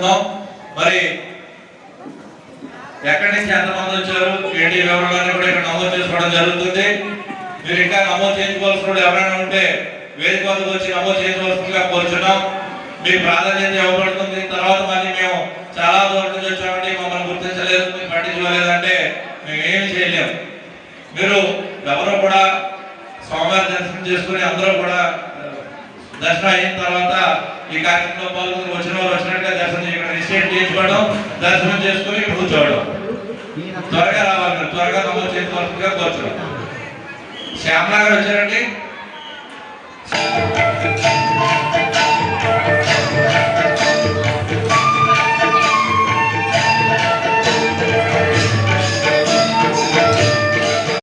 తెలుసుకుందాం. మరి ఎక్కడి నుంచి ఎంతమంది వచ్చారు ఏంటి వివరాలన్నీ కూడా ఇక్కడ నమోదు చేసుకోవడం జరుగుతుంది. మీరు ఇంకా నమోదు చేసుకోవాల్సిన ఎవరైనా ఉంటే వేదిక వద్దకు వచ్చి నమోదు చేసుకోవాల్సిందిగా కోరుచున్నాం. మీకు ప్రాధాన్యత ఇవ్వబడుతుంది. తర్వాత మళ్ళీ మేము చాలా దూరం నుంచి వచ్చామండి, మమ్మల్ని గుర్తించలేదు, మీరు పట్టించుకోలేదంటే మేము ఏమి చేయలేము. మీరు ఎవరో కూడా స్వామివారి దర్శనం చేసుకుని అందరూ కూడా దర్శనం అయిన తర్వాత ఈ కార్యక్రమంలో పాల్గొని వచ్చిన వారు వచ్చినట్టుగా దర్శనం ఇక్కడ రిజిస్ట్రేట్ చేసుకోవడం, దర్శనం చేసుకుని కూర్చోవడం. త్వరగా రావాలి, మీరు త్వరగా నమోదు చేసుకోవాల్సిందిగా కోరుచున్నాం. శ్యామలా గారు వచ్చారండి.